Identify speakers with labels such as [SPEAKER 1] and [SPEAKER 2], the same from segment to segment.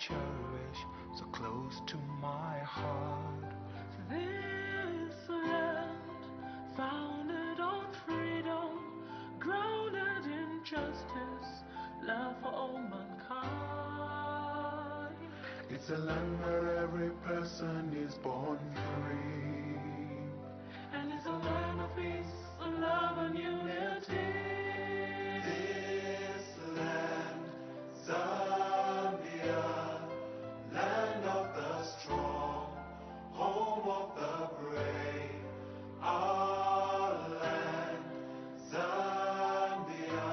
[SPEAKER 1] cherish, so close to my heart.
[SPEAKER 2] This land, founded on freedom, grounded in justice, love for all mankind.
[SPEAKER 1] It's a land where every person is born free,
[SPEAKER 2] and it's a land of peace, of love and unity.
[SPEAKER 1] This land, Zambia, land of the strong, home of the brave, our land, Zambia,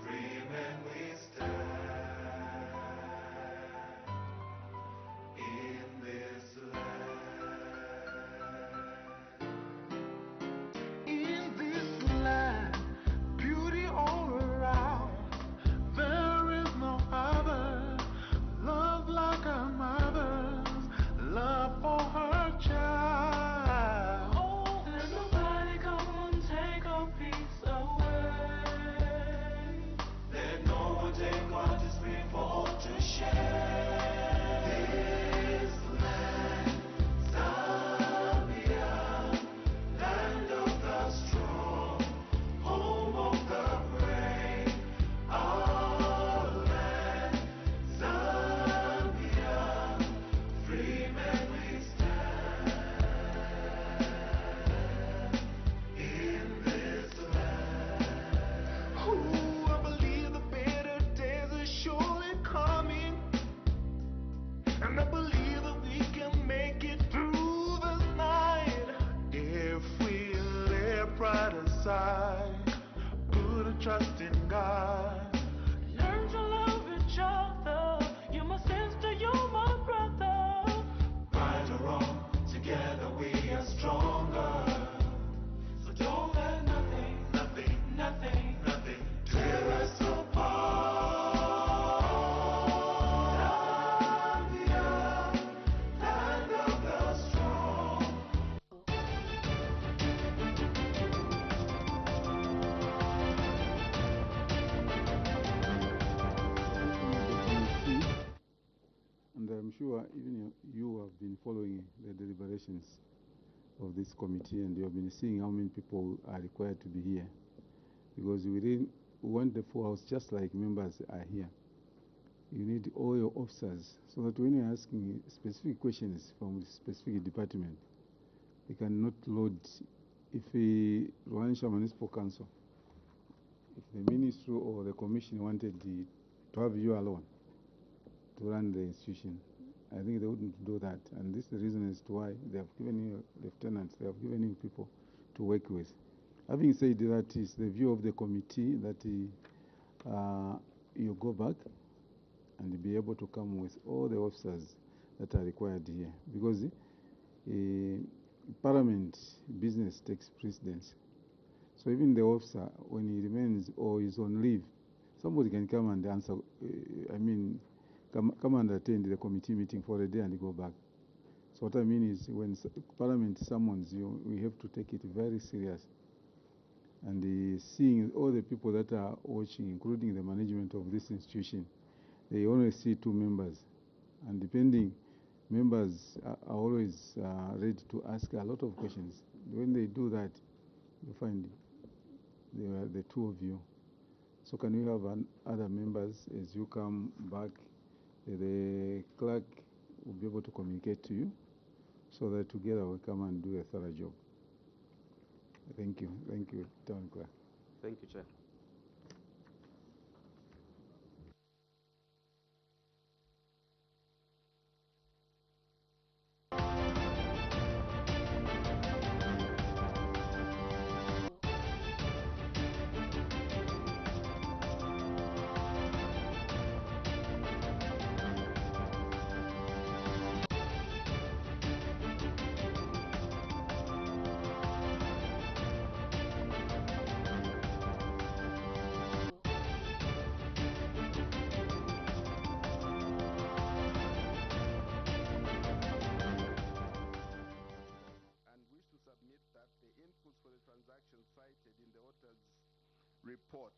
[SPEAKER 1] free men we stand in this land. In this land, beauty all around, there is no other, love like a mother's love for her child.
[SPEAKER 2] Oh, let nobody come and take our peace away.
[SPEAKER 1] Let no one take what is free for all to share. This land, Zambia, land of the strong, home of the brave, our land, Zambia, free men we stand in this land. Ooh, I believe the better days are surely coming, and I believe that we can make it through this night if we lay pride aside, put a trust in God.
[SPEAKER 2] Learn to love each other. You must sister, you my brother.
[SPEAKER 1] Right or wrong, together we are stronger.
[SPEAKER 2] So don't let nothing,
[SPEAKER 1] Nothing,
[SPEAKER 2] nothing
[SPEAKER 1] nothing tear us apart. Zambia, land of the strong.
[SPEAKER 3] And I'm sure even you have been following the deliberations of this committee, and you have been seeing how many people are required to be here. Because we want the full house just like members are here. You need all your officers so that when you're asking specific questions from a specific department, they cannot load. If the Rwansha Municipal Council, if the ministry or the commission wanted to have you alone to run the institution, I think they wouldn't do that. And this is the reason as to why they have given you lieutenants, they have given you people to work with. Having said that, is the view of the committee that you go back and be able to come with all the officers that are required here. Because Parliament business takes precedence. So even the officer, when he remains or is on leave, somebody can come and answer, come and attend the committee meeting for a day and go back. So what I mean is when Parliament summons you, we have to take it very serious. And seeing all the people that are watching, including the management of this institution, they only see 2 members. And depending, members are always ready to ask a lot of questions. When they do that, you find they are the 2 of you. So can we have other members as you come back? The clerk will be able to communicate to you so that together we come and do a thorough job. Thank you. Thank you, Town Clerk.
[SPEAKER 4] Thank you, Chair.
[SPEAKER 5] Report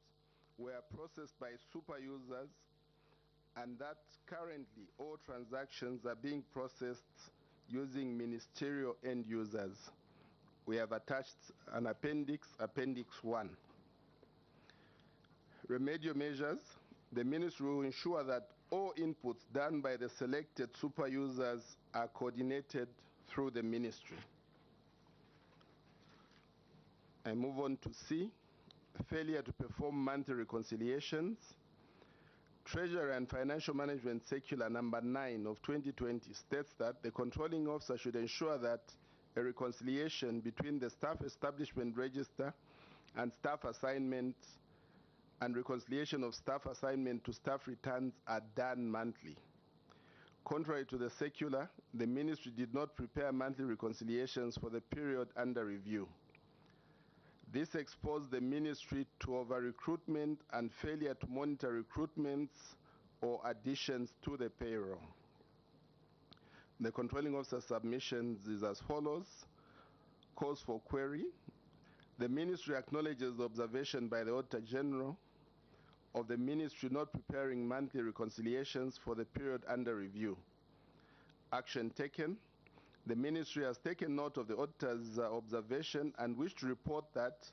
[SPEAKER 5] were processed by super users
[SPEAKER 4] and that currently all transactions are being processed using ministerial end users. We have attached an appendix, Appendix 1. Remedial measures. The ministry will ensure that all inputs done by the selected super users are coordinated through the ministry. I move on to C, failure to perform monthly reconciliations. Treasury and Financial Management Circular number 9 of 2020 states that the controlling officer should ensure that a reconciliation between the staff establishment register and staff assignment and reconciliation of staff assignment to staff returns are done monthly. Contrary to the circular, the ministry did not prepare monthly reconciliations for the period under review. This exposed the ministry to over-recruitment and failure to monitor recruitments or additions to the payroll. The controlling officer submissions is as follows. Cause for query. The ministry acknowledges the observation by the Auditor General of the ministry not preparing monthly reconciliations for the period under review. Action taken. The ministry has taken note of the auditor's observation and wished to report that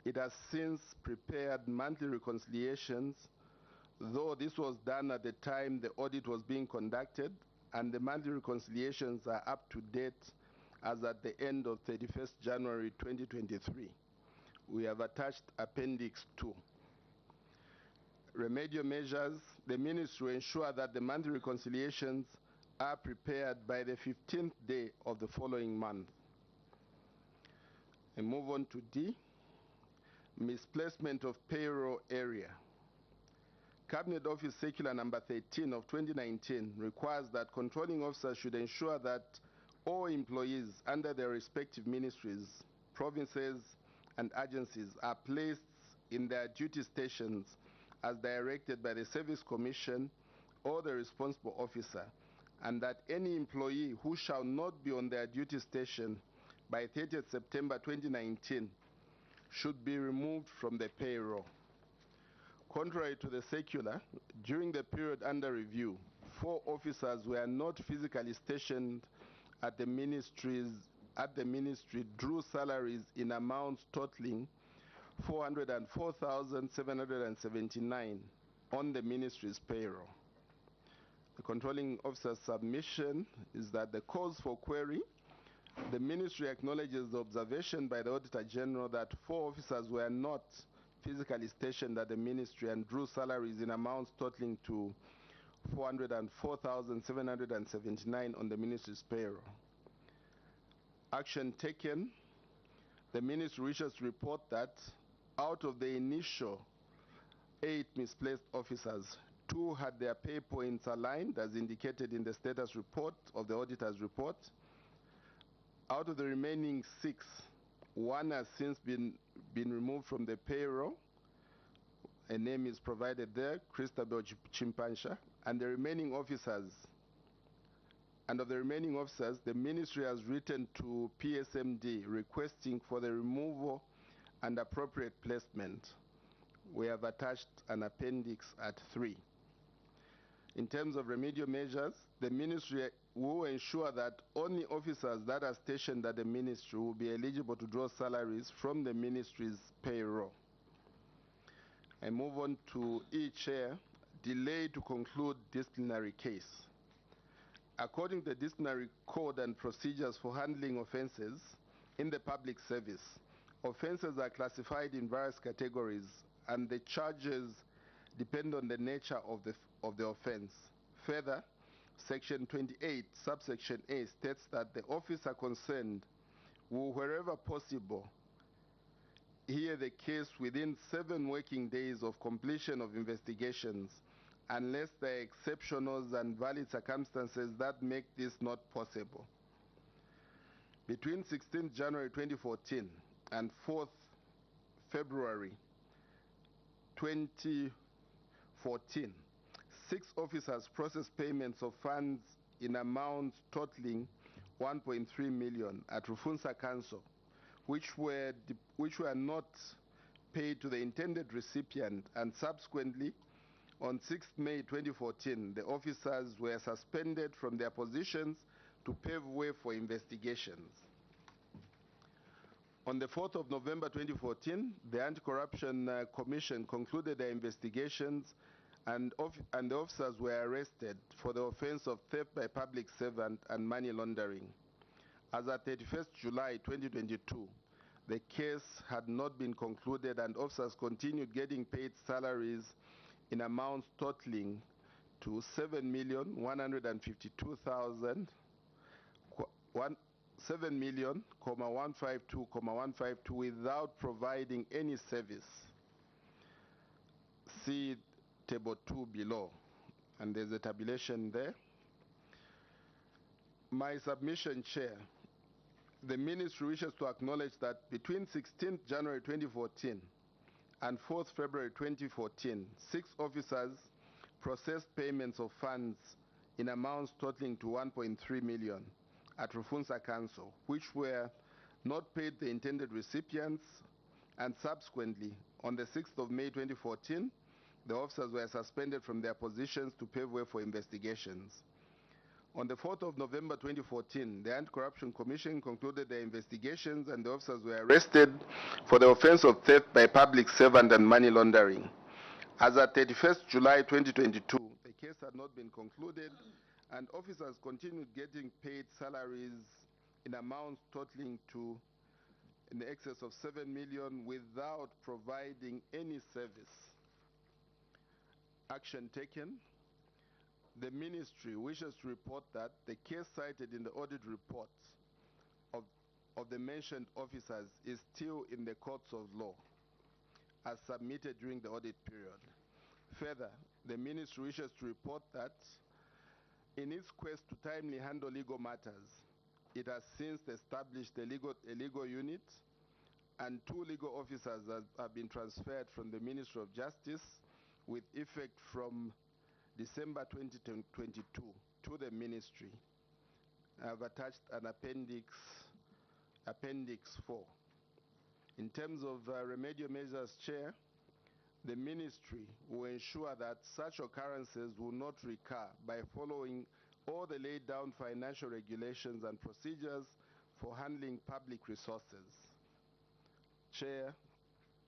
[SPEAKER 4] it has since prepared monthly reconciliations, though this was done at the time the audit was being conducted, and the monthly reconciliations are up to date as at the end of 31st January 2023. We have attached Appendix 2. Remedial measures. The ministry will ensure that the monthly reconciliations are prepared by the 15th day of the following month. And move on to D, misplacement of payroll area. Cabinet Office Circular number 13 of 2019 requires that controlling officers should ensure that all employees under their respective ministries, provinces, and agencies are placed in their duty stations as directed by the Service Commission or the responsible officer, and that any employee who shall not be on their duty station by 30th September 2019 should be removed from the payroll. Contrary to the circular, during the period under review, 4 officers were not physically stationed at the ministry drew salaries in amounts totaling 404,779 on the ministry's payroll. The controlling officer's submission is that the cause for query. The ministry acknowledges the observation by the Auditor General that 4 officers were not physically stationed at the ministry and drew salaries in amounts totaling to 404,779 on the ministry's payroll. Action taken. The ministry wishes to report that out of the initial 8 misplaced officers, 2 had their pay points aligned as indicated in the status report of the auditor's report. Out of the remaining 6, 1 has since been removed from the payroll. A name is provided there, Christabel Chimpansha, and the remaining officers. And of the remaining officers, the ministry has written to PSMD requesting for the removal and appropriate placement. We have attached an appendix at 3. In terms of remedial measures, the ministry will ensure that only officers that are stationed at the ministry will be eligible to draw salaries from the ministry's payroll. I move on to E, Chair, delay to conclude disciplinary case. According to the disciplinary code and procedures for handling offenses in the public service, offenses are classified in various categories and the charges depend on the nature of the offense. Further, Section 28, subsection A states that the officer concerned will, wherever possible, hear the case within 7 working days of completion of investigations, unless there are exceptional and valid circumstances that make this not possible. Between 16th January 2014 and 4th February 2014, 6 officers processed payments of funds in amounts totaling 1.3 million at Rufunsa Council, which were not paid to the intended recipient, and subsequently On 6th May 2014, the officers were suspended from their positions to pave way for investigations. On the 4th of November 2014, the Anti-Corruption Commission concluded their investigations and the officers were arrested for the offense of theft by public servant and money laundering. As at 31st July 2022, the case had not been concluded and officers continued getting paid salaries in amounts totaling to 7,152,000, 7,152,152 without providing any service. See table 2 below, and there's a tabulation there. My submission, Chair. The Ministry wishes to acknowledge that between 16th January 2014 and 4th February 2014, 6 officers processed payments of funds in amounts totaling to 1.3 million at Rufunsa Council, which were not paid the intended recipients, and subsequently, on the 6th of May 2014, the officers were suspended from their positions to pave way for investigations. On the 4th of November 2014, the Anti-Corruption Commission concluded their investigations and the officers were arrested for the offense of theft by public servant and money laundering. As at 31st July 2022, the case had not been concluded and officers continued getting paid salaries in amounts totaling to in the excess of 7 million without providing any service. Action taken. The Ministry wishes to report that the case cited in the audit report of the mentioned officers is still in the courts of law as submitted during the audit period. Further, the Ministry wishes to report that in its quest to timely handle legal matters, it has since established a legal unit and 2 legal officers have been transferred from the Ministry of Justice with effect from December 2022 to the Ministry. I have attached an appendix 4. In terms of remedial measures, Chair, the Ministry will ensure that such occurrences will not recur by following all the laid down financial regulations and procedures for handling public resources. Chair,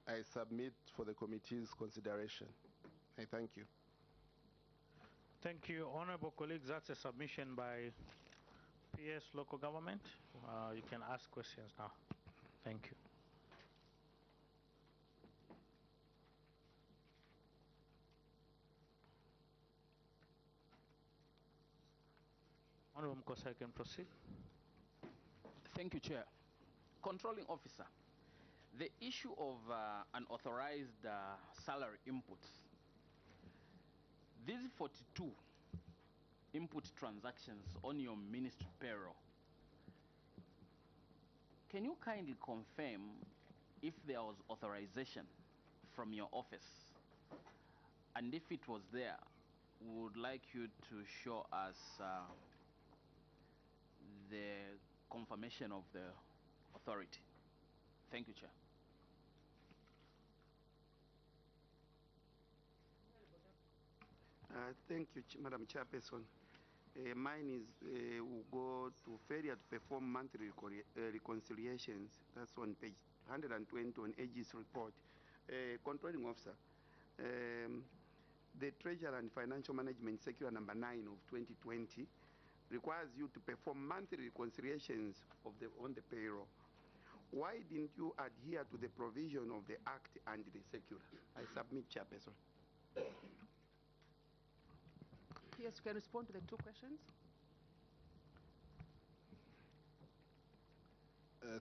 [SPEAKER 4] I submit for the committee's consideration. I thank you.
[SPEAKER 2] Thank you, honorable colleagues. That's a submission by PS local government. You can ask questions now. Thank you. Honorable Mkosa, you can proceed.
[SPEAKER 5] Thank you, Chair. Controlling officer, the issue of unauthorized salary inputs. These 42 input transactions on your ministry payroll, can you kindly confirm if there was authorization from your office? And if it was there, we would like you to show us the confirmation of the authority. Thank you, Chair.
[SPEAKER 6] Thank you, Madam Chairperson. Mine is will go to failure to perform monthly reconciliations. That's on page 120 on AG's report. Controlling officer, the Treasurer and Financial Management Circular number 9 of 2020 requires you to perform monthly reconciliations of on the payroll. Why didn't you adhere to the provision of the Act and the circular? I submit, Chairperson.
[SPEAKER 7] Yes, you can respond to the 2 questions.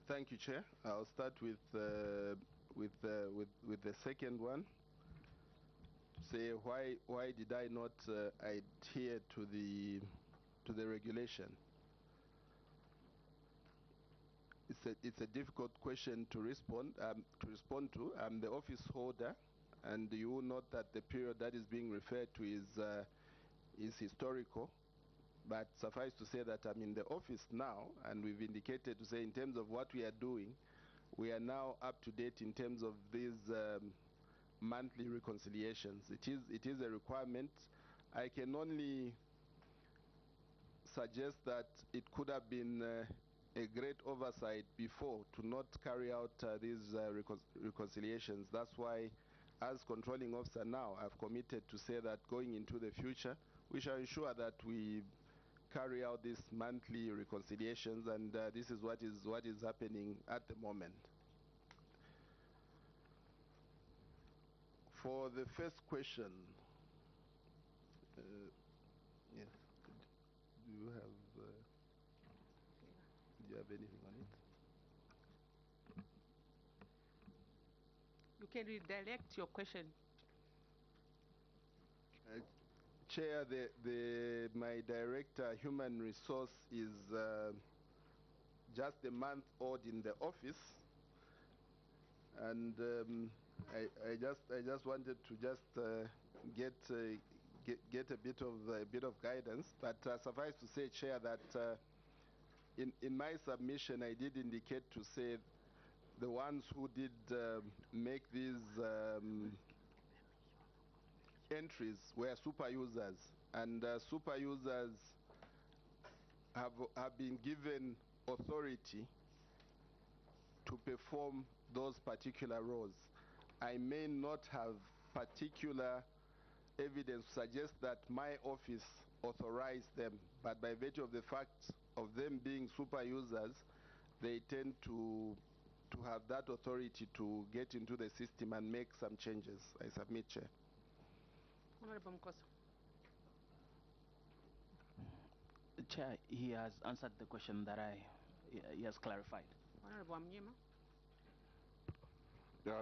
[SPEAKER 4] Thank you, Chair. I'll start with the second one. Say why did I not adhere to the regulation? It's a difficult question to respond to. I'm the office holder, and you will note that the period that is being referred to is historical, but suffice to say that I'm in the office now, and we've indicated to say in terms of what we are doing, we are now up to date in terms of these monthly reconciliations. It is a requirement. I can only suggest that it could have been a great oversight before to not carry out these reconciliations. That's why, as controlling officer now, I've committed to say that going into the future, we shall ensure that we carry out these monthly reconciliations, and this is what is happening at the moment. For the first question, yes, do you have anything on it?
[SPEAKER 7] You can redirect your question.
[SPEAKER 4] Chair, my director, human resource, is just a month old in the office, and I just wanted to get a bit of guidance. But suffice to say, Chair, that in my submission I did indicate to say the ones who did make these entries were super users, and super users have been given authority to perform those particular roles. I may not have particular evidence to suggest that my office authorized them, but by virtue of the fact of them being super users, they tend to have that authority to get into the system and make some changes. I submit, Chair.
[SPEAKER 7] Honorable Mkosa.
[SPEAKER 5] Chair, he has answered the question that he has clarified.
[SPEAKER 7] Honorable Mnyima.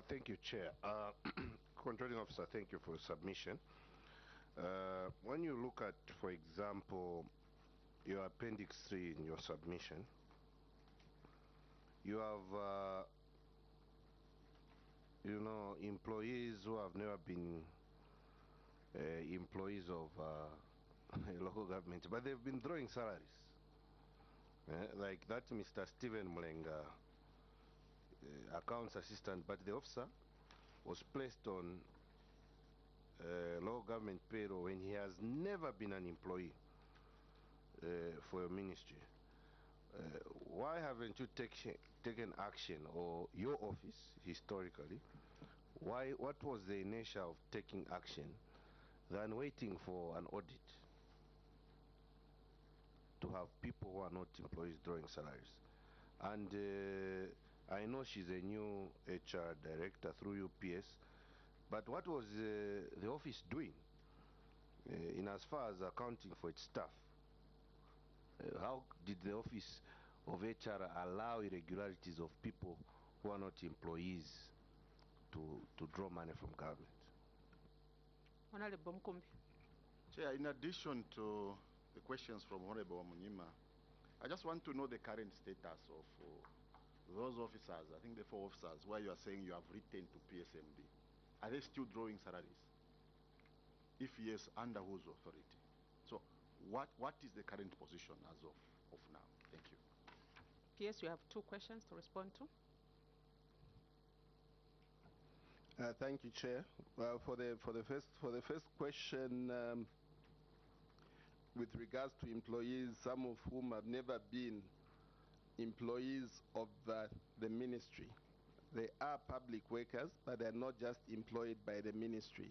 [SPEAKER 8] Thank you, Chair. Controlling officer, thank you for your submission. When you look at, for example, your appendix 3 in your submission, you have, employees who have never been employees of local government, but they've been drawing salaries. Like that Mr. Stephen Mlenga, accounts assistant, but the officer was placed on local government payroll when he has never been an employee for your ministry. Why haven't you taken action, or your office historically? What was the inertia of taking action than waiting for an audit to have people who are not employees drawing salaries? And I know she's a new HR director through UPS, but what was the office doing in as far as accounting for its staff? How did the office of HR allow irregularities of people who are not employees to draw money from government?
[SPEAKER 7] Honorable Mkumbi.
[SPEAKER 9] Chair, in addition to the questions from Honorable Munyima, I just want to know the current status of those officers, I think the 4 officers, where you are saying you have written to PSMB. Are they still drawing salaries? If yes, under whose authority? So what is the current position as of now? Thank you.
[SPEAKER 7] PS, you have 2 questions to respond to.
[SPEAKER 4] Thank you, Chair. For the first question, with regards to employees, some of whom have never been employees of the ministry. They are public workers, but they're not just employed by the ministry.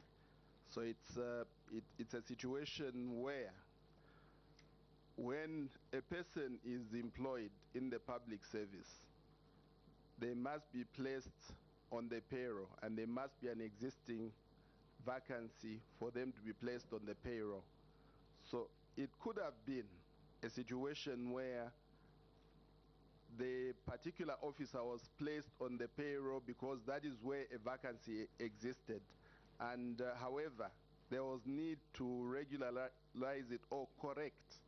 [SPEAKER 4] So it's a situation where when a person is employed in the public service, they must be placed on the payroll, and there must be an existing vacancy for them to be placed on the payroll. So it could have been a situation where the particular officer was placed on the payroll because that is where a vacancy existed, and however there was need to regularize it or correct.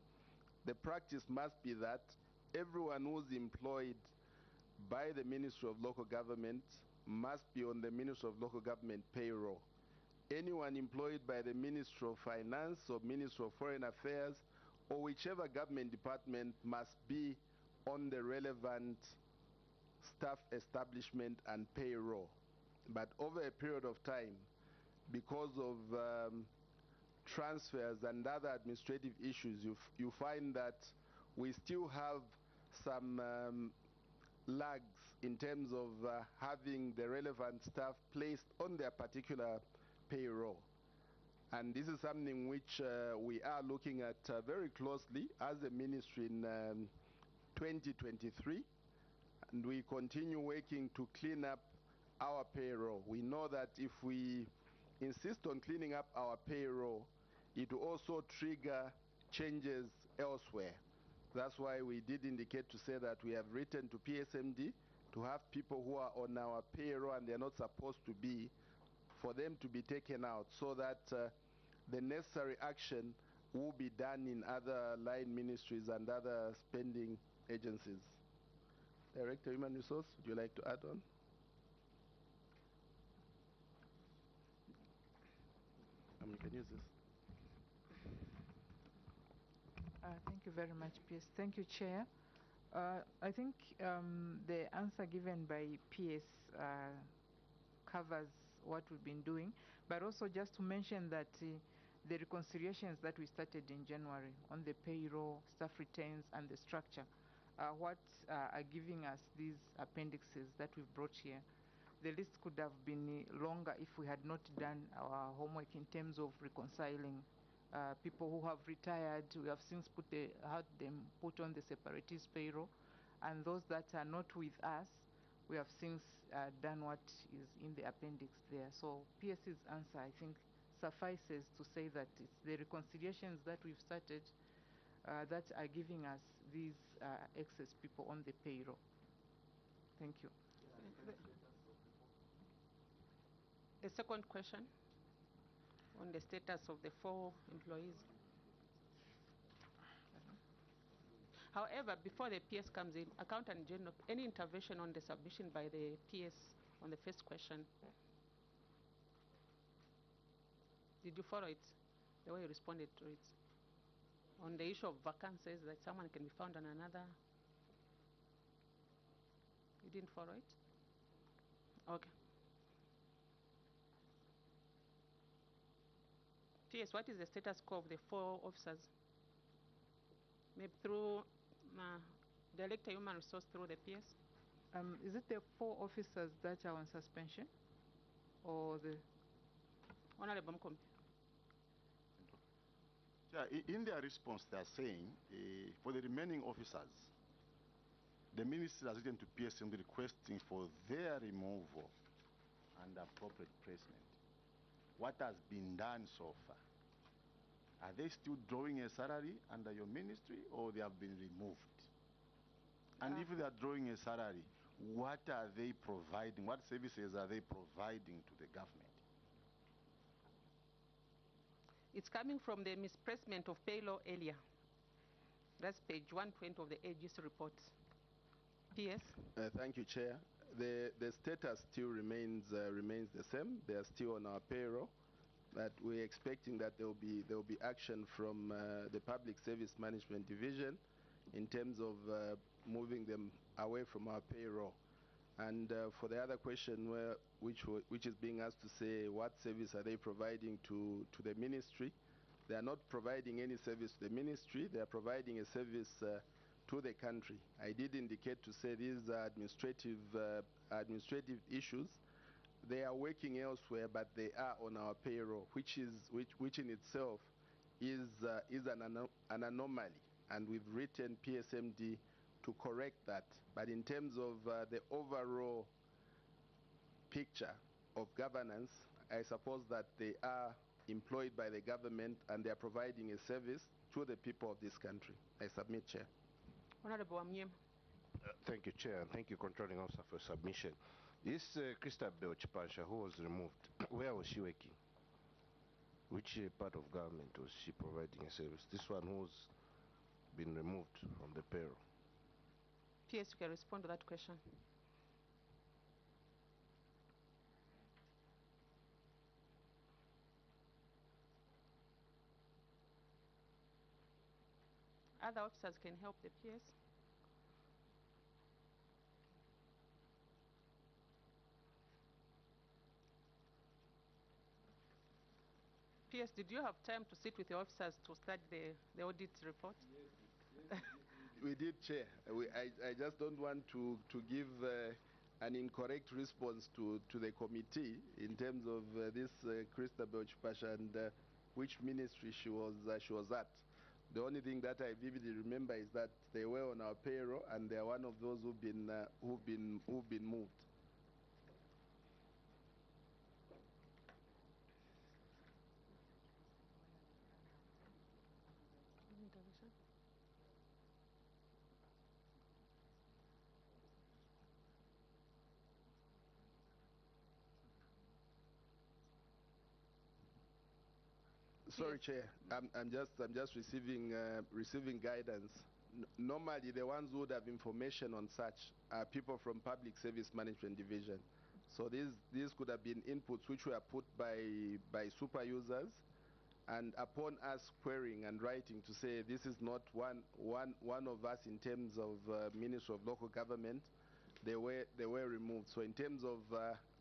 [SPEAKER 4] The practice must be that everyone who's employed by the Ministry of Local Government must be on the Ministry of Local Government payroll. Anyone employed by the Ministry of Finance or Ministry of Foreign Affairs or whichever government department must be on the relevant staff establishment and payroll. But over a period of time, because of transfers and other administrative issues, you find that we still have some lags in terms of having the relevant staff placed on their particular payroll. And this is something which we are looking at very closely as a ministry in 2023, and we continue working to clean up our payroll. We know that if we insist on cleaning up our payroll, it will also trigger changes elsewhere. That's why we did indicate to say that we have written to PSMD to have people who are on our payroll and they're not supposed to be, for them to be taken out, so that the necessary action will be done in other line ministries and other spending agencies. Director Human Resource, would you like to add on? You can use this.
[SPEAKER 10] Thank you very much, PS. Thank you, Chair. I think the answer given by PS covers what we've been doing, but also just to mention that the reconciliations that we started in January on the payroll, staff retains, and the structure what are giving us these appendixes that we've brought here. The list could have been longer if we had not done our homework in terms of reconciling people who have retired. We have since had them put on the separatist payroll, and those that are not with us, we have since done what is in the appendix there. So PS's answer, I think, suffices to say that it's the reconciliations that we've started that are giving us these excess people on the payroll. Thank you.
[SPEAKER 7] The second question on the status of the 4 employees. However, before the PS comes in, Accountant General, any intervention on the submission by the PS on the first question? Did you follow it, the way you responded to it? On the issue of vacancies, that someone can be found on another? You didn't follow it? Okay. PS, what is the status quo of the 4 officers? Maybe through Director Human Resource through the PS?
[SPEAKER 10] Is it the 4 officers that are on suspension? Or the...
[SPEAKER 7] Honorable Mkombe.
[SPEAKER 9] Yeah, in their response, they are saying for the remaining officers, the ministry has written to PSMD requesting for their removal and appropriate placement. What has been done so far? Are they still drawing a salary under your ministry, or they have been removed? And if they are drawing a salary, what are they providing? What services are they providing to the government?
[SPEAKER 7] It's coming from the misplacement of payroll earlier. That's page 120 of the AG's report. PS?
[SPEAKER 4] Thank you, Chair. The status still remains the same. They are still on our payroll, but we're expecting that there will be action from the Public Service Management Division in terms of moving them away from our payroll. And for the other question, which is being asked to say what service are they providing to the ministry, they are not providing any service to the ministry. They are providing a service to the country. I did indicate to say these are administrative issues. They are working elsewhere, but they are on our payroll, which in itself is an anomaly, and we've written PSMD to correct that. But in terms of the overall picture of governance, I suppose that they are employed by the government and they are providing a service to the people of this country. I submit, Chair.
[SPEAKER 7] Honorable Amnyem.
[SPEAKER 8] Thank you, Chair, and thank you, Controlling Officer, for submission. This Christabel Chipansha, who was removed, where was she working? Which part of government was she providing a service? This one who's been removed from the payroll.
[SPEAKER 7] PS, you can respond to that question. Other officers can help the PS. PS, did you have time to sit with your officers to study the audit report?
[SPEAKER 4] We did, Chair. I just don't want to give an incorrect response to the committee in terms of this Christabel Chipasha and which ministry she was at. The only thing that I vividly remember is that they were on our payroll and they are one of those who've been moved.
[SPEAKER 7] Intervention?
[SPEAKER 4] Sorry, Chair. I'm just receiving guidance. Normally, the ones who would have information on such are people from Public Service Management Division. So these could have been inputs which were put by super users, and upon us querying and writing to say this is not one of us in terms of Ministry of Local Government, they were removed. So in terms of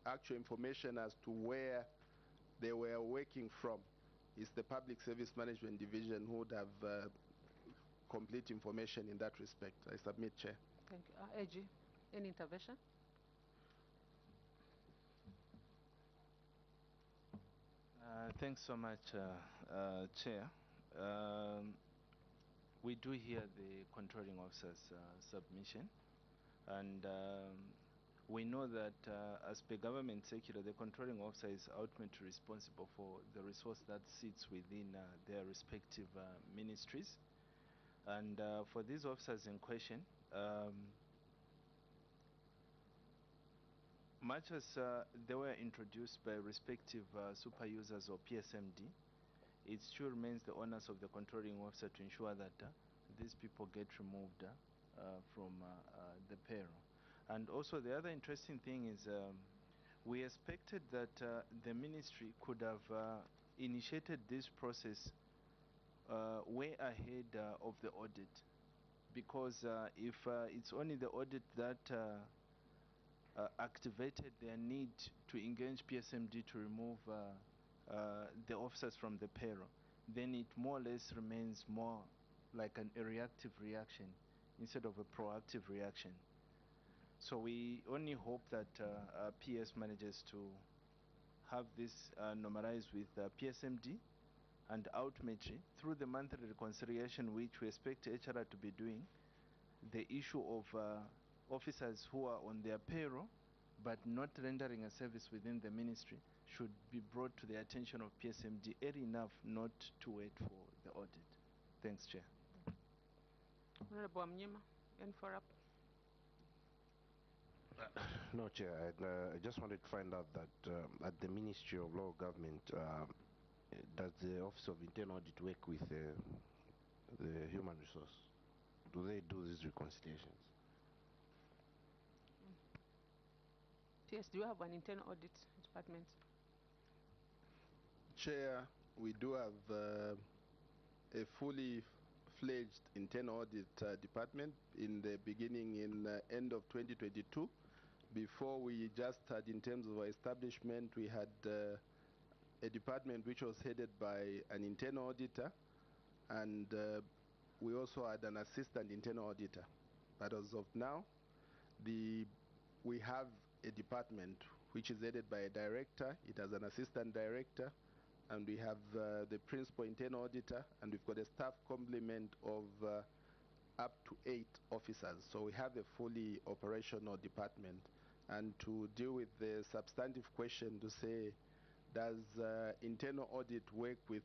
[SPEAKER 4] actual information as to where they were working from, it's the Public Service Management Division who would have complete information in that respect. I submit, Chair.
[SPEAKER 7] Thank you. AG, any intervention?
[SPEAKER 11] Thanks so much, Chair. We do hear the controlling officer's submission, and we know that as per government circular, the controlling officer is ultimately responsible for the resource that sits within their respective ministries. And for these officers in question, much as they were introduced by respective super users or PSMD, it still remains the onus of the controlling officer to ensure that these people get removed from the payroll. And also the other interesting thing is we expected that the ministry could have initiated this process way ahead of the audit, because if it's only the audit that activated their need to engage PSMD to remove the officers from the payroll, then it more or less remains more like a reactive reaction instead of a proactive reaction. So we only hope that PS manages to have this normalized with PSMD, and ultimately, through the monthly reconciliation which we expect HRR to be doing, the issue of officers who are on their payroll but not rendering a service within the ministry should be brought to the attention of PSMD early enough not to wait for the audit. Thanks, Chair.
[SPEAKER 7] Honorable Amnyima, any follow-up?
[SPEAKER 8] No, Chair. I just wanted to find out that at the Ministry of Local Government, does the Office of Internal Audit work with the human resource? Do they do these reconciliations?
[SPEAKER 7] PS, do you have an internal audit department?
[SPEAKER 4] Chair, we do have a fully fledged internal audit department in the beginning in end of 2022. Before we just had, in terms of our establishment, we had a department which was headed by an internal auditor, and we also had an assistant internal auditor. But as of now, we have a department which is headed by a director. It has an assistant director, and we have the principal internal auditor, and we've got a staff complement of up to 8 officers. So we have a fully operational department. And to deal with the substantive question to say, does internal audit work with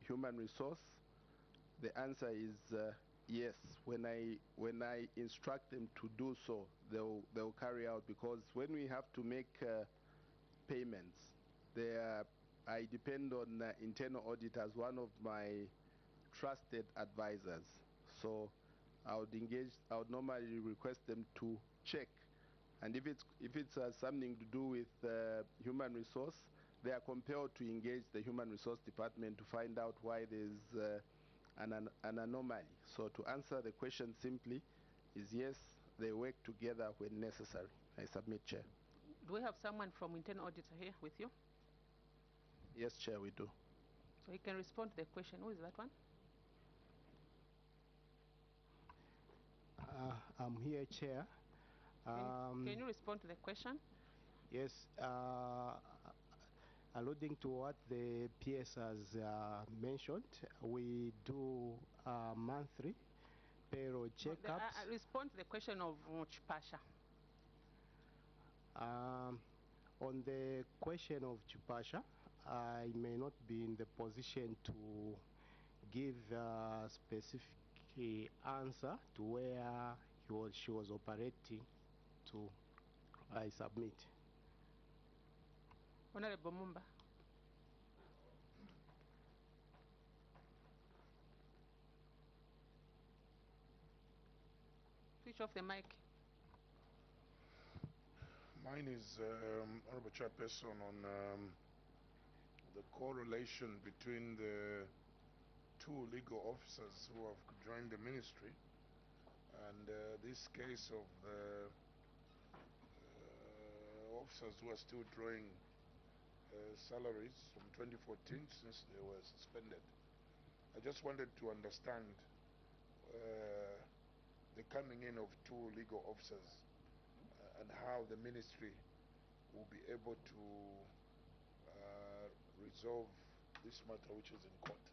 [SPEAKER 4] human resource? The answer is yes. When I instruct them to do so, they'll carry out, because when we have to make payments, I depend on internal audit as one of my trusted advisors. So I would normally request them to check, and if it's something to do with human resource, they are compelled to engage the human resource department to find out why there's an anomaly. So to answer the question simply is yes, they work together when necessary. I submit, Chair.
[SPEAKER 7] Do we have someone from internal auditor here with you?
[SPEAKER 4] Yes, Chair, we do.
[SPEAKER 7] So you can respond to the question. Who is that one?
[SPEAKER 12] I'm here, Chair.
[SPEAKER 7] Can you respond to the question?
[SPEAKER 12] Yes, alluding to what the PS has mentioned, we do monthly payroll checkups.
[SPEAKER 7] Respond to the question of Chipasha.
[SPEAKER 12] On the question of Chipasha, I may not be in the position to give a specific answer to where she was operating to. I submit.
[SPEAKER 7] Honorable Mumba. Switch off the mic.
[SPEAKER 13] Mine is, Honorable Chairperson, on the correlation between the two legal officers who have joined the ministry and this case of the officers who are still drawing salaries from 2014 since they were suspended. I just wanted to understand the coming in of two legal officers and how the ministry will be able to resolve this matter which is in court.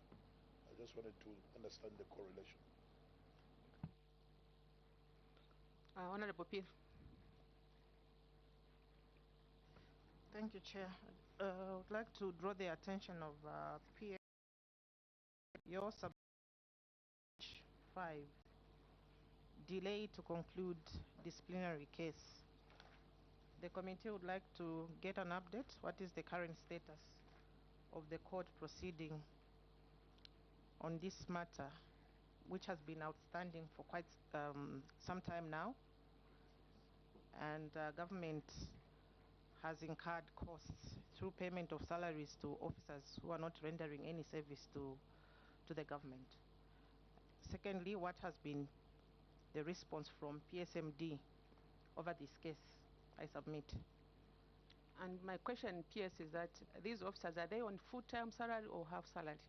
[SPEAKER 13] I just wanted to understand the correlation.
[SPEAKER 7] Honorable Peel.
[SPEAKER 14] Thank you, Chair. I would like to draw the attention of PA, your sub 5, delay to conclude disciplinary case. The committee would like to get an update. What is the current status of the court proceeding on this matter, which has been outstanding for quite some time now, and government has incurred costs through payment of salaries to officers who are not rendering any service to the government. Secondly, what has been the response from PSMD over this case? I submit.
[SPEAKER 7] And my question, PS, is that these officers, are they on full-time salary or half salary?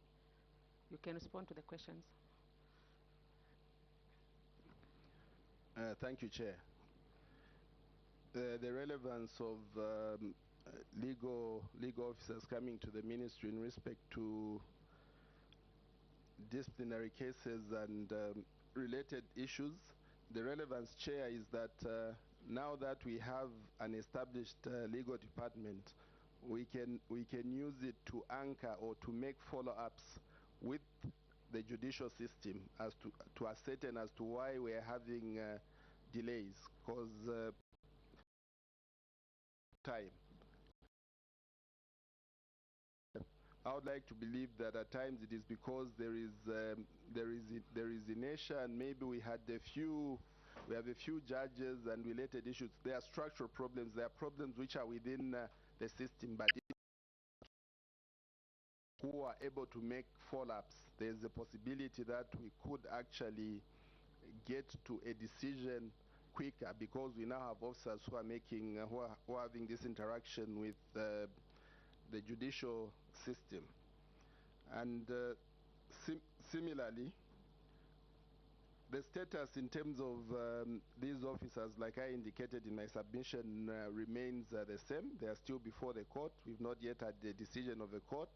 [SPEAKER 7] You can respond to the questions.
[SPEAKER 4] Thank you, Chair. The relevance of legal officers coming to the ministry in respect to disciplinary cases and related issues, the relevance, Chair, is that now that we have an established legal department, we can use it to anchor or to make follow-ups with the judicial system as to ascertain as to why we are having delays, because time. I would like to believe that at times it is because there is inertia, and maybe we have a few judges and related issues. There are structural problems. There are problems which are within the system, but who are able to make follow-ups, there's a possibility that we could actually get to a decision quicker, because we now have officers who are making who are having this interaction with the judicial system. And similarly, the status in terms of these officers, like I indicated in my submission, remains the same. They are still before the court. We've not yet had the decision of the court,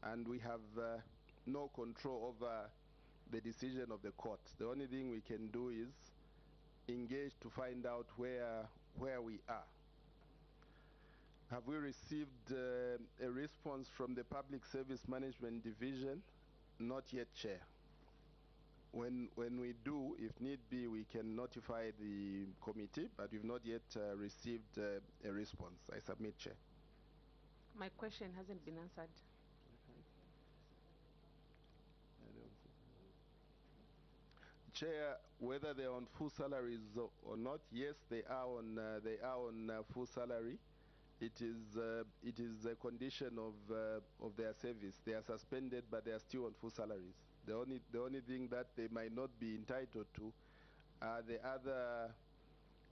[SPEAKER 4] and we have no control over the decision of the court. The only thing we can do is engage to find out where we are. Have we received a response from the Public Service Management Division? Not yet, Chair. When we do, if need be, we can notify the committee, but we've not yet received a response. I submit, Chair.
[SPEAKER 7] My question hasn't been answered.
[SPEAKER 4] Chair, whether they're on full salaries or not, yes, they are on full salary. It is a condition of their service. They are suspended, but they are still on full salaries. The only thing that they might not be entitled to are the other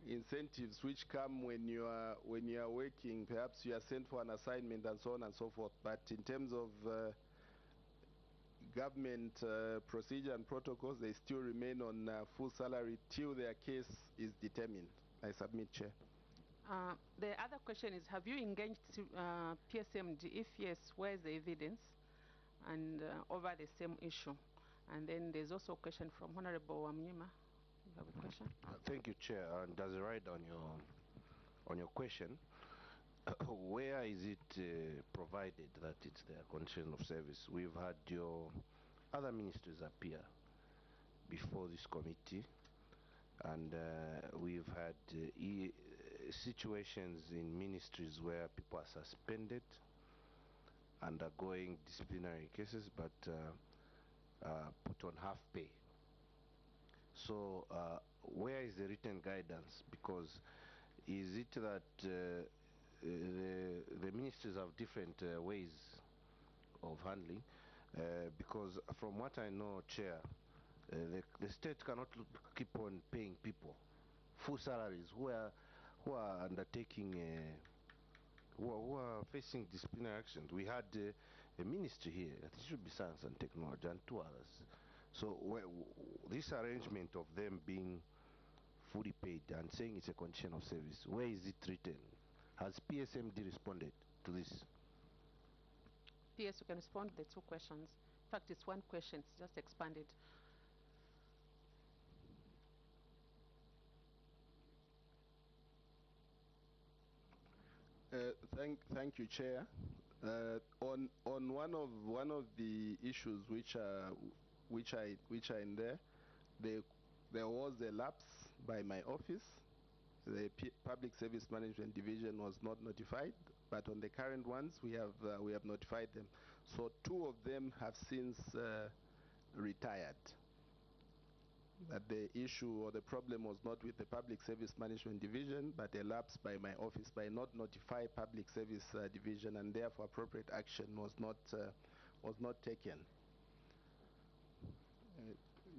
[SPEAKER 4] incentives which come when you are working. Perhaps you are sent for an assignment and so on and so forth. But in terms of government procedure and protocols, they still remain on full salary till their case is determined. I submit, Chair.
[SPEAKER 7] The other question is, have you engaged PSMD? If yes, where is the evidence? And over the same issue. And then there's also a question from Honorable Wamnyima. You have a question?
[SPEAKER 8] Thank you, Chair. And as right on your question, where is it provided that it's their condition of service? We've had your other ministries appear before this committee, and we've had situations in ministries where people are suspended, undergoing disciplinary cases, but put on half pay. So where is the written guidance? Because is it that the ministries have different ways of handling? Because from what I know, Chair, the state cannot keep on paying people full salaries who are undertaking who are facing disciplinary actions. We had a ministry here, it should be Science and Technology, and two others. So this arrangement of them being fully paid and saying it's a condition of service, where is it written? Has PSMD responded to this?
[SPEAKER 7] PS, you can respond to the two questions. In fact, it's one question, it's just expanded.
[SPEAKER 4] Thank you, Chair. On one of the issues which are in there was a lapse by my office. The Public Service Management Division was not notified, but on the current ones we have notified them. So two of them have since retired. That the issue or the problem was not with the Public Service Management Division, but a lapse by my office by not notify Public Service Division, and therefore appropriate action was not taken.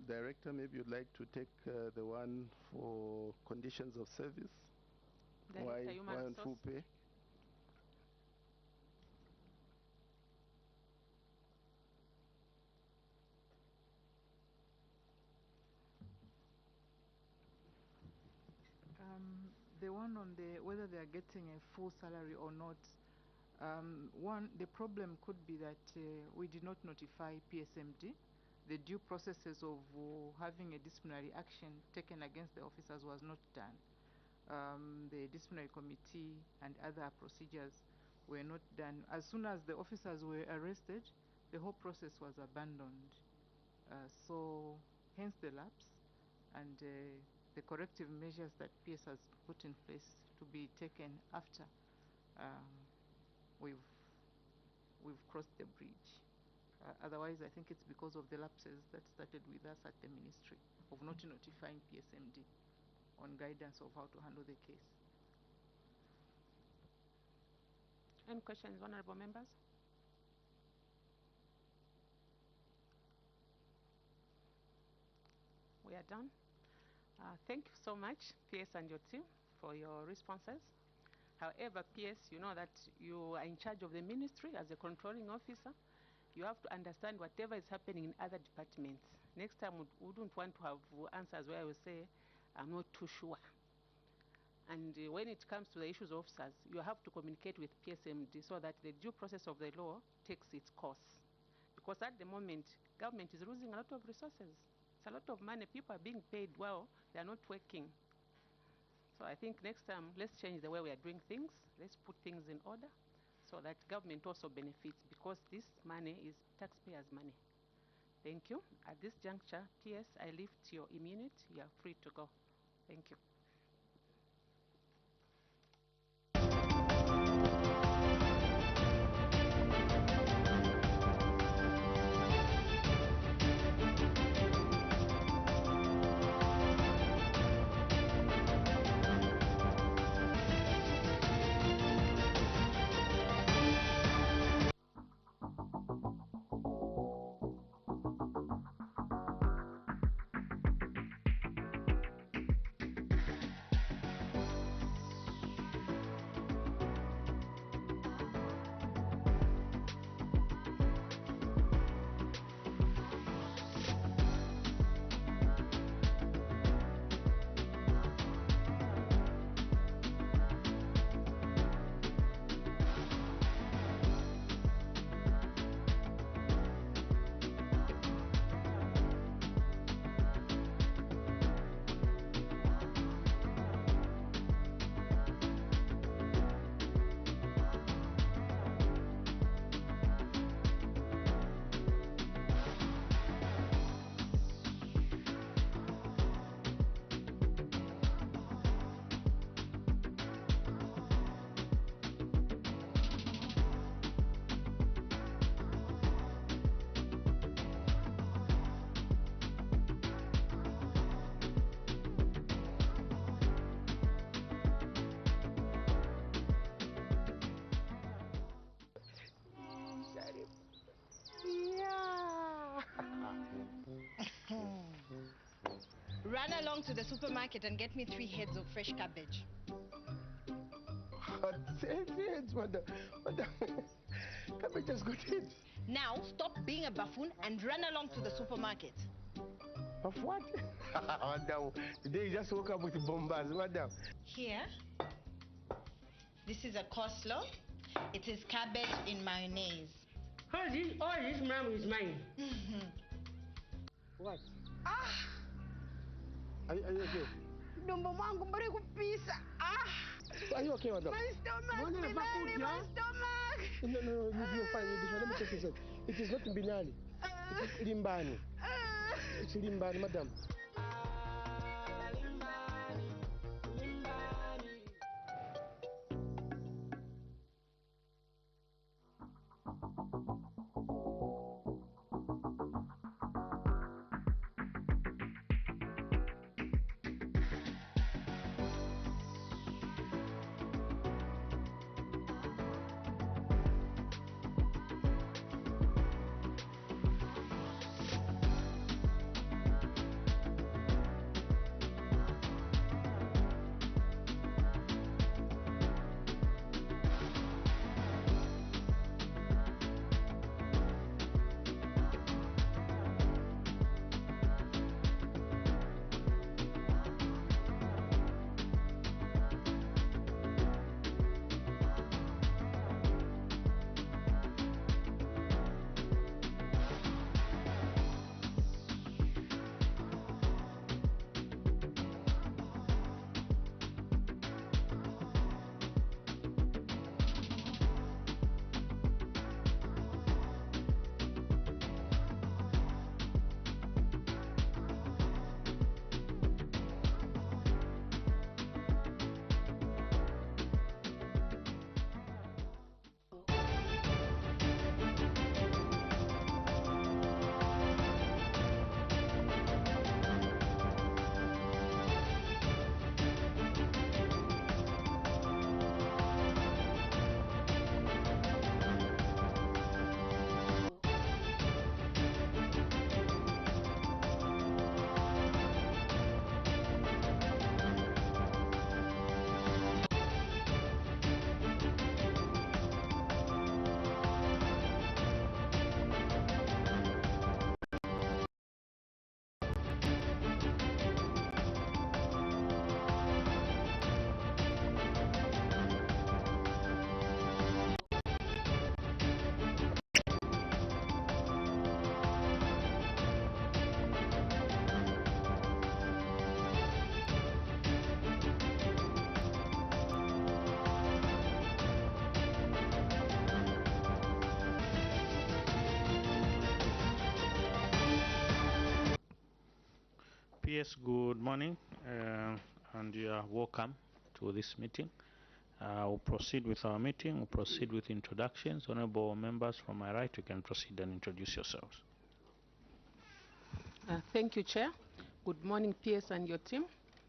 [SPEAKER 4] Director, maybe you'd like to take the one for conditions of service. Why on full pay?
[SPEAKER 10] The one on whether they are getting a full salary or not. The problem could be that we did not notify PSMD. The due processes of having a disciplinary action taken against the officers was not done. The disciplinary committee and other procedures were not done. As soon as the officers were arrested, the whole process was abandoned. So hence the lapse, and the corrective measures that PS has put in place to be taken after we've crossed the bridge. Otherwise, I think it's because of the lapses that started with us at the ministry of not notifying PSMD on guidance of how to handle the case.
[SPEAKER 7] Any questions, honorable members? We are done. Thank you so much, PS and your team, for your responses. However, PS, you know that you are in charge of the ministry as a controlling officer. You have to understand whatever is happening in other departments. Next time, we wouldn't want to have answers where I will say, I'm not too sure. And when it comes to the issues of officers, you have to communicate with PSMD so that the due process of the law takes its course. Because at the moment, government is losing a lot of resources. It's a lot of money. People are being paid well. They are not working. So I think next time, let's change the way we are doing things. Let's put things in order so that government also benefits, because this money is taxpayers' money. Thank you. At this juncture, PS, I lift your immunity. You are free to go. Thank you.
[SPEAKER 15] Run along to the supermarket and get me 3 heads of fresh cabbage.
[SPEAKER 16] Three heads, madam. Madam, cabbage has got heads.
[SPEAKER 15] Now, stop being a buffoon and run along to the supermarket.
[SPEAKER 16] Of what? Madam, today you just woke up with bombas, madam.
[SPEAKER 15] Here, this is a coleslaw. It is cabbage in mayonnaise.
[SPEAKER 16] All this ma'am is mine. What? Are you okay?
[SPEAKER 15] Dombo mwangu mbari kupisa.
[SPEAKER 16] Are you okay, madam?
[SPEAKER 15] My stomach,
[SPEAKER 16] No,
[SPEAKER 15] Binali, my stomach.
[SPEAKER 16] No, you're fine. Let me check this out. It is not Binali. It is Limbani. It's Limbani, madam.
[SPEAKER 2] PS, good morning, and you are welcome to this meeting. We'll proceed with our meeting. We'll proceed with introductions. Honorable members from my right, you can proceed and introduce yourselves.
[SPEAKER 7] Thank you, Chair. Good morning, PS and your team.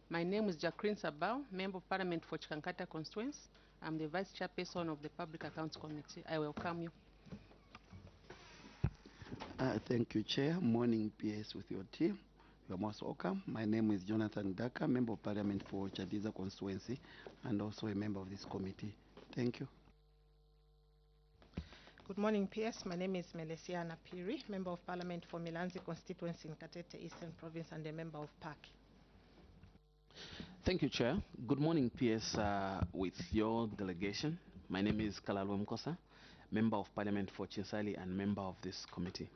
[SPEAKER 7] My name is Jacqueline Sabao, Member of Parliament for Chikankata Constituency. I'm the Vice Chairperson of the Public Accounts Committee. I welcome you.
[SPEAKER 6] Thank you, Chair. Morning, PS with your team. You are most welcome. My name is Jonathan Daka, Member of Parliament for Chadiza Constituency, and also a member of this committee. Thank you.
[SPEAKER 14] Good morning, PS. My name is Melesiana Piri, Member of Parliament for Milanzi Constituency in Katete Eastern Province and a member of PAC.
[SPEAKER 5] Thank you, Chair. Good morning, PS, with your delegation. My name is Kalalwe Mkosa, Member of Parliament for Chinsali and member of this committee.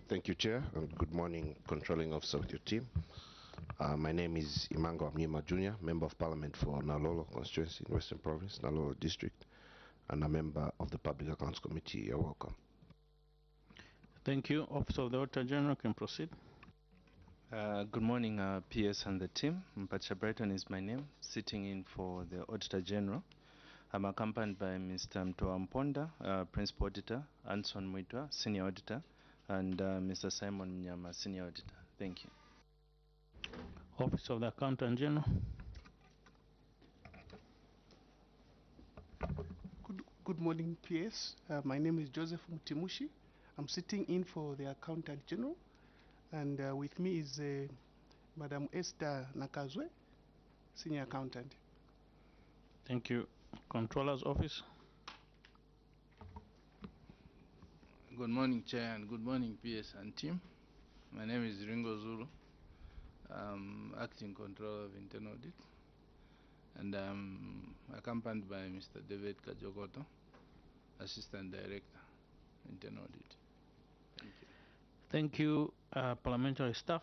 [SPEAKER 8] Thank you, Chair, and good morning, Controlling Officer with your team. My name is Imango Amnyima Jr., Member of Parliament for Nalolo Constituency in Western Province, Nalolo District, and a member of the Public Accounts Committee. You're welcome.
[SPEAKER 2] Thank you. Officer of the Auditor General can proceed.
[SPEAKER 11] Good morning, PS and the team. Mpacha Brighton is my name, sitting in for the Auditor General. I'm accompanied by Mr. Mtoa Mponda, Principal Auditor, Anson Muitwa, Senior Auditor, and Mr. Simon Mnyama, Senior Auditor. Thank you.
[SPEAKER 2] Office of the Accountant General.
[SPEAKER 17] Good morning, PS. My name is Joseph Mutimushi. I'm sitting in for the Accountant General. And with me is Madam Esther Nakazwe, Senior Accountant.
[SPEAKER 2] Thank you. Controller's Office.
[SPEAKER 11] Good morning, Chair, and good morning, PS and team. My name is Ringo Zulu. I'm Acting Controller of Internal Audit, and I'm accompanied by Mr. David Kajogoto, Assistant Director, Internal Audit. Thank you.
[SPEAKER 2] Thank you, parliamentary staff.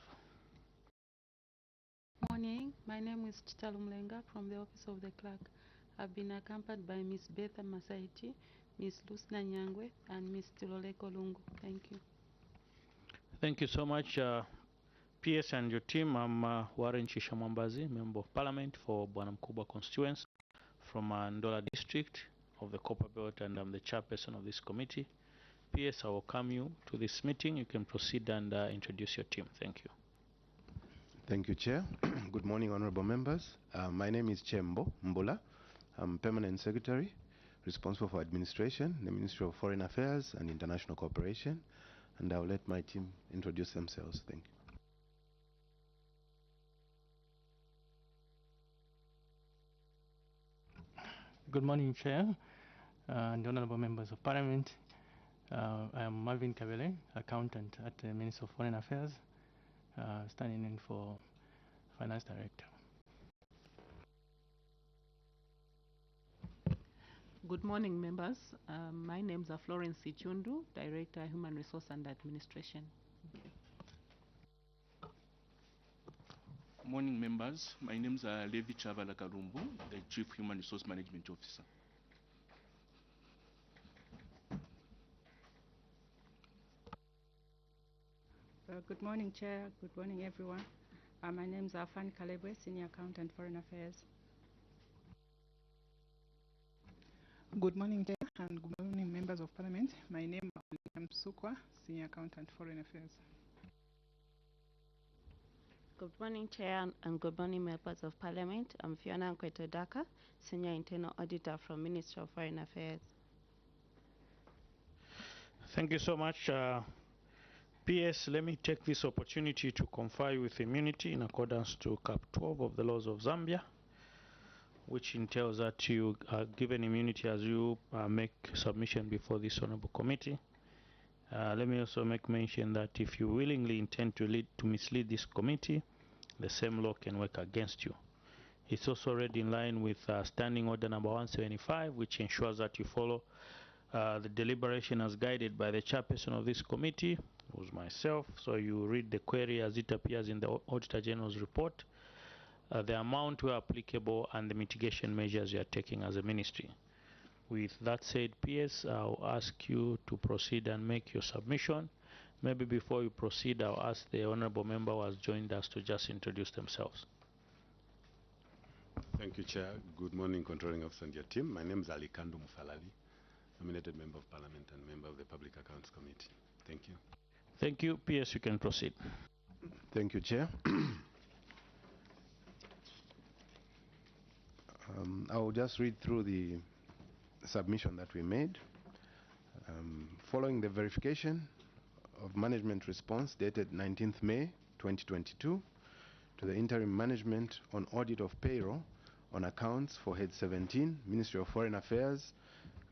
[SPEAKER 18] Morning, my name is Chitalu Mlenga from the Office of the Clerk. I've been accompanied by Ms. Betha Masaiti, Ms. Lusna Nyangwe, and Ms. Tiloleko Lungu. Thank you.
[SPEAKER 2] Thank you so much, PS and your team. I'm Warren Chishamwambazi, Member of Parliament for Bwanamkubwa constituency from Ndola District of the Copper Belt, and I'm the chairperson of this committee. PS, I welcome you to this meeting. You can proceed and introduce your team. Thank you.
[SPEAKER 8] Thank you, Chair. Good morning, honorable members. My name is Chembo Mbula. I'm Permanent Secretary, responsible for administration, the Ministry of Foreign Affairs and International Cooperation, and I'll let my team introduce themselves. Thank you.
[SPEAKER 19] Good morning, Chair and honorable members of Parliament. I am Marvin Kabele, Accountant at the Ministry of Foreign Affairs, standing in for Finance Director.
[SPEAKER 7] Good morning, members. My name is Florence Ichundu, Director, Human Resource and Administration. Thank you.
[SPEAKER 20] Morning, members. My name is Levi Chavala Karumbu, the Chief Human Resource Management Officer.
[SPEAKER 21] Good morning, Chair. Good morning, everyone. My name is Afan Kalebwe, Senior Accountant, Foreign Affairs.
[SPEAKER 22] Good morning, Chair, and good morning, members of Parliament. My name is Msukwa, Senior Accountant, Foreign Affairs.
[SPEAKER 23] Good morning, Chair, and good morning, members of Parliament. I'm Fiona Nkweto Daka, Senior Internal Auditor from Ministry of Foreign Affairs.
[SPEAKER 2] Thank you so much. PS, let me take this opportunity to confer you with immunity in accordance to Cap 12 of the laws of Zambia, which entails that you are given immunity as you make submission before this honorable committee. Let me also make mention that if you willingly intend to mislead this committee, the same law can work against you. It's also read in line with Standing Order number 175, which ensures that you follow the deliberation as guided by the chairperson of this committee, who's myself. So you read the query as it appears in the Auditor General's report, the amount where applicable, and the mitigation measures you are taking as a ministry. With that said, PS, I'll ask you to proceed and make your submission. Maybe before you proceed, I'll ask the honorable member who has joined us to just introduce themselves.
[SPEAKER 24] Thank you, Chair. Good morning, Controlling Officer and your team. My name is Ali Kandu Mufalali, nominated Member of Parliament and Member of the Public Accounts Committee. Thank you.
[SPEAKER 2] Thank you. PS, you can proceed.
[SPEAKER 8] Thank you, Chair. I will just read through the submission that we made. Following the verification of management response dated 19th May 2022 to the interim management on audit of payroll on accounts for Head 17, Ministry of Foreign Affairs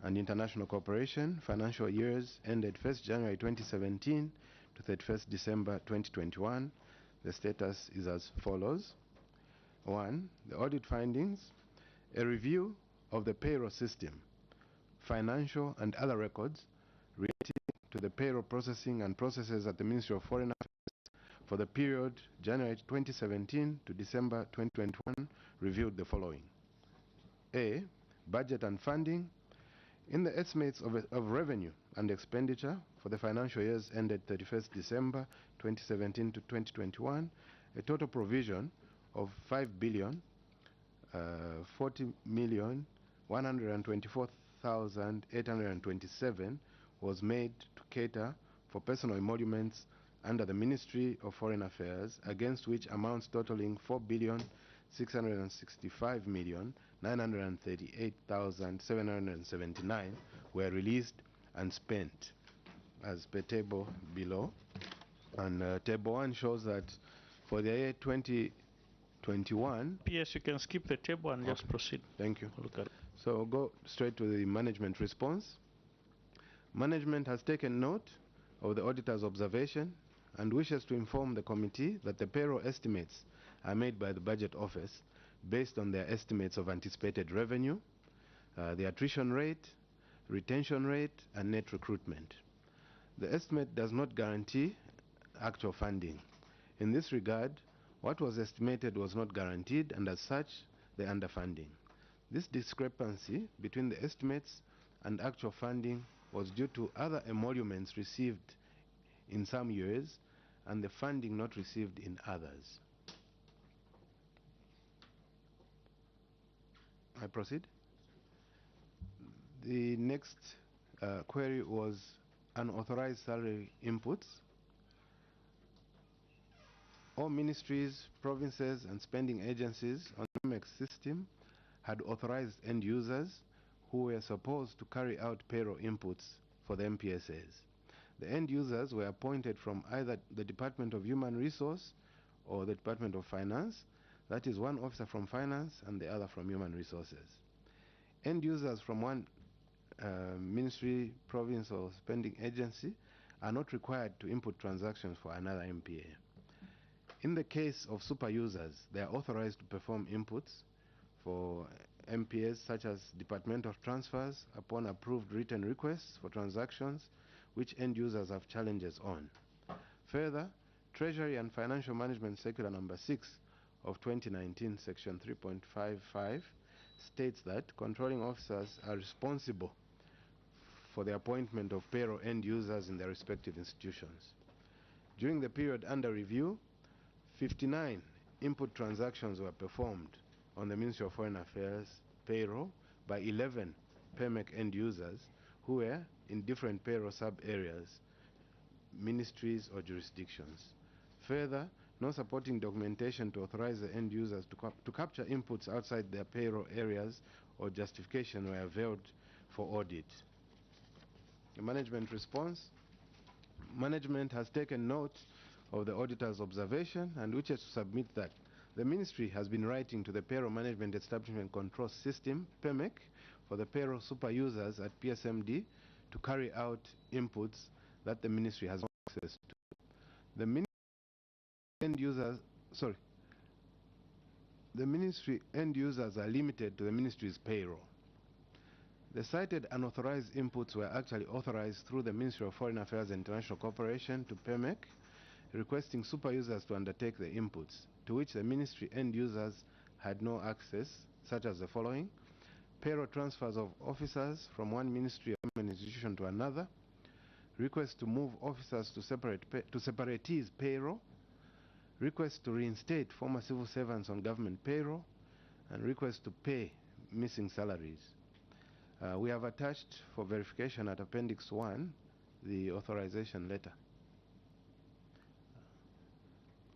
[SPEAKER 8] and International Cooperation, financial years ended 1st January 2017 to 31st December 2021, the status is as follows. 1. The audit findings: a review of the payroll system, financial and other records relating to the payroll processing and processes at the Ministry of Foreign Affairs for the period January 2017 to December 2021 reviewed the following. A. Budget and funding. In the estimates of revenue and expenditure for the financial years ended 31st December 2017 to 2021, a total provision of 40,124,827 was made to cater for personal emoluments under the Ministry of Foreign Affairs, against which amounts totaling 4,665,938,779 were released and spent, as per table below.
[SPEAKER 4] And table 1 shows that for the year 2021.
[SPEAKER 2] PS, you can skip the table and just proceed.
[SPEAKER 4] Thank you.
[SPEAKER 2] Look at it.
[SPEAKER 4] So go straight to the management response. Management has taken note of the auditor's observation and wishes to inform the committee that the payroll estimates are made by the budget office based on their estimates of anticipated revenue, the attrition rate, retention rate, and net recruitment. The estimate does not guarantee actual funding. In this regard, what was estimated was not guaranteed, and as such, the underfunding. This discrepancy between the estimates and actual funding was due to other emoluments received in some years and the funding not received in others. I proceed? The next query was unauthorized salary inputs. All ministries, provinces, and spending agencies on the MEX system had authorized end users who were supposed to carry out payroll inputs for the MPSAs. The end users were appointed from either the Department of Human Resource or the Department of Finance, that is one officer from Finance and the other from Human Resources. End users from one ministry, province, or spending agency are not required to input transactions for another MPA. In the case of super users, they are authorized to perform inputs for MPAs such as departmental transfers upon approved written requests for transactions which end users have challenges on. Further, Treasury and Financial Management Circular number 6 of 2019, section 3.55, states that controlling officers are responsible for the appointment of payroll end users in their respective institutions. During the period under review, 59 input transactions were performed on the Ministry of Foreign Affairs payroll by 11 PEMEC end users who were in different payroll sub-areas, ministries, or jurisdictions. Further, no supporting documentation to authorize the end users to capture inputs outside their payroll areas or justification were availed for audit. The management response. Management has taken note of the auditor's observation and wishes to submit that the ministry has been writing to the Payroll Management Establishment Control System, PEMEC, for the payroll super users at PSMD to carry out inputs that the ministry has access to. The ministry end users are limited to the ministry's payroll. The cited unauthorized inputs were actually authorized through the Ministry of Foreign Affairs and International Cooperation to PEMEC, requesting super users to undertake the inputs, to which the ministry end users had no access, such as the following: payroll transfers of officers from one ministry or institution to another, request to move officers to separatees payroll, request to reinstate former civil servants on government payroll, and request to pay missing salaries. We have attached for verification at Appendix 1 the authorization letter.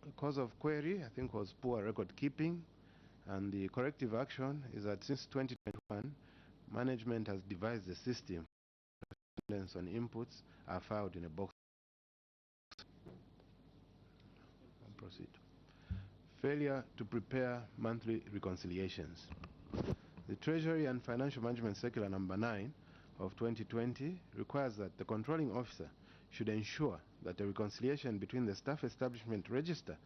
[SPEAKER 4] The cause of query, I think, was poor record keeping, and the corrective action is that since 2021, management has devised a system on inputs are filed in a box. I'll proceed. Failure to prepare monthly reconciliations. The Treasury and Financial Management Circular number 9 of 2020 requires that the controlling officer should ensure that the reconciliation between the staff establishment register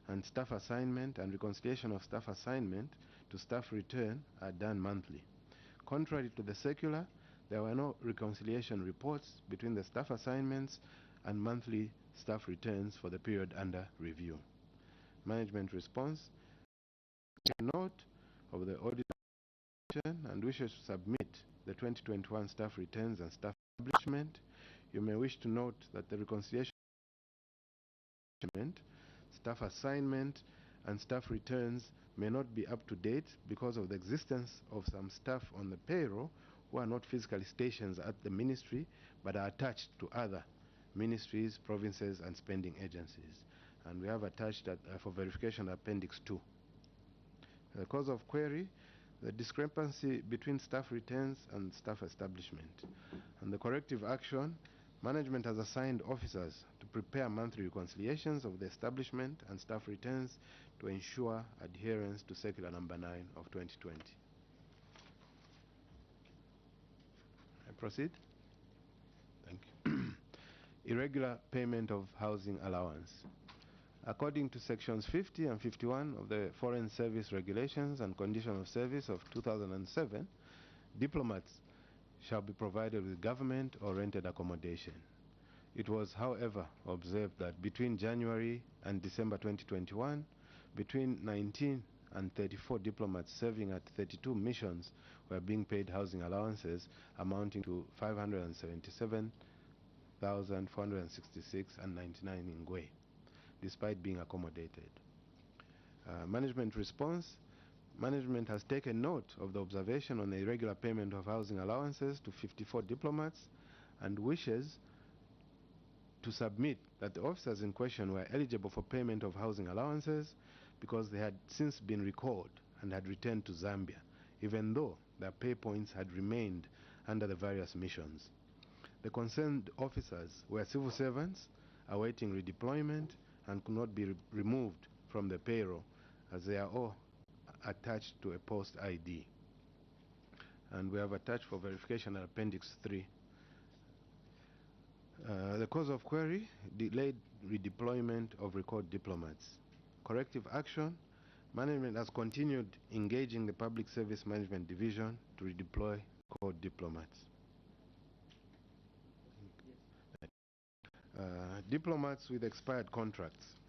[SPEAKER 4] and staff assignment and reconciliation of staff assignment to staff return are done monthly. Contrary to the circular, there were no reconciliation reports between the staff assignments and monthly staff returns for the period under review. Management response: note of the audit and wishes to submit the 2021 staff returns and staff establishment. You may wish to note that the reconciliation, staff assignment, and staff returns may not be up to date because of the existence of some staff on the payroll who are not physically stationed at the ministry but are attached to other ministries, provinces, and spending agencies. And we have attached that for verification Appendix 2. The cause of query: the discrepancy between staff returns and staff establishment. And the corrective action:
[SPEAKER 8] Management has assigned officers to prepare monthly reconciliations of the establishment and staff returns to ensure adherence to Circular Number 9 of 2020. I proceed? Thank you. Irregular payment of housing allowance. According to sections 50 and 51 of the Foreign Service Regulations and Condition of Service of 2007, diplomats shall be provided with government or rented accommodation. It was, however, observed that between January and December 2021, between 19 and 34 diplomats serving at 32 missions were being paid housing allowances amounting to 577,466 and 99 ngwe, despite being accommodated. Management response. Management has taken note of the observation on the irregular payment of housing allowances to 54 diplomats and wishes to submit that the officers in question were eligible for payment of housing allowances because they had since been recalled and had returned to Zambia, even though their pay points had remained under the various missions. The concerned officers were civil servants awaiting redeployment and could not be removed from the payroll as they are all attached to a post ID. And we have attached for verification at Appendix 3. The cause of query, delayed redeployment of recalled diplomats. Corrective action, management has continued engaging the Public Service Management Division to redeploy recalled diplomats. Diplomats with expired contracts.